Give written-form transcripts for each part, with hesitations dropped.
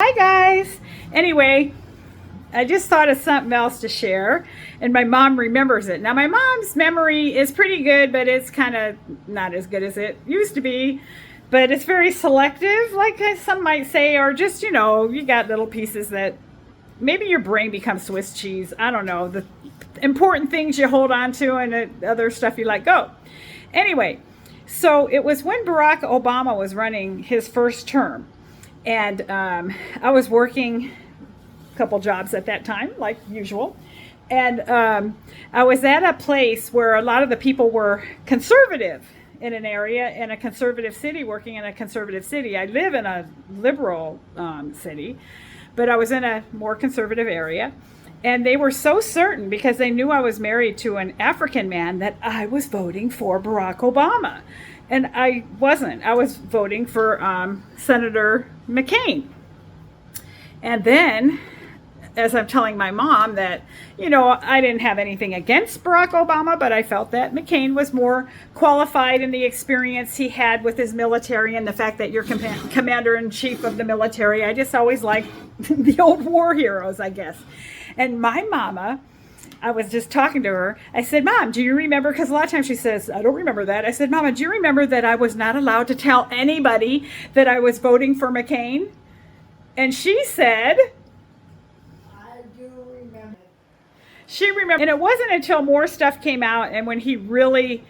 Hi guys. Anyway, I just thought of something else to share, and my mom remembers it. Now, my mom's memory is pretty good, but it's kind of not as good as it used to be. But it's very selective, like some might say, or just, you got little pieces that maybe your brain becomes Swiss cheese. I don't know. The important things you hold on to, and the other stuff you let go. Anyway, so it was when Barack Obama was running his first term. And I was working a couple jobs at that time, like usual. And I was at a place where a lot of the people were conservative in an area, in a conservative city, working in a conservative city. I live in a liberal city, but I was in a more conservative area. And they were so certain, because they knew I was married to an African man, that I was voting for Barack Obama. And I wasn't. I was voting for Senator McCain. And then, as I'm telling my mom that, I didn't have anything against Barack Obama, but I felt that McCain was more qualified in the experience he had with his military and the fact that you're commander-in-chief of the military. I just always liked the old war heroes, I guess. And my mama, I was just talking to her. I said, Mom, do you remember? Because a lot of times she says, I don't remember that. I said, Mama, do you remember that I was not allowed to tell anybody that I was voting for McCain? And she said, I do remember. She remembered. And it wasn't until more stuff came out and when he really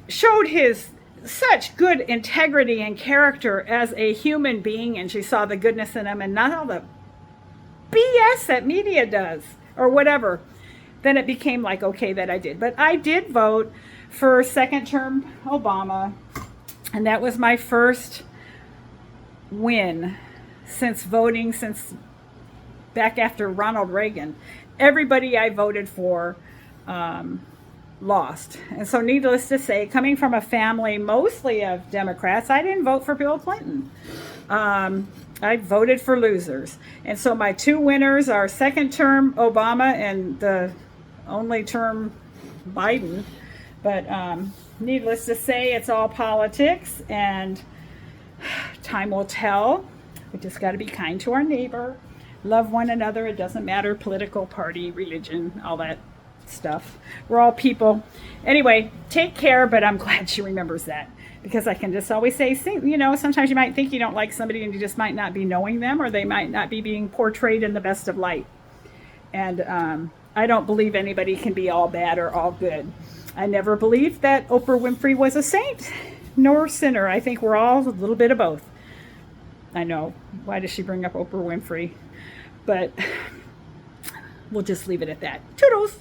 showed his such good integrity and character as a human being, and she saw the goodness in him and not all the BS that media does or whatever, then it became like, okay, that I did. But I did vote for second term Obama, and that was my first win since back after Ronald Reagan. Everybody I voted for lost. And so needless to say, coming from a family mostly of Democrats, I didn't vote for Bill Clinton. I voted for losers. And so my two winners are second term Obama and the only term Biden. But needless to say, it's all politics, and time will tell. We just got to be kind to our neighbor, love one another. It doesn't matter political party, religion, all that stuff. We're all people. Anyway, take care, but I'm glad she remembers that, because I can just always say, sometimes you might think you don't like somebody and you just might not be knowing them, or they might not be being portrayed in the best of light. And I don't believe anybody can be all bad or all good. I never believed that Oprah Winfrey was a saint nor sinner. I think we're all a little bit of both. I know. Why does she bring up Oprah Winfrey? But we'll just leave it at that. Toodles!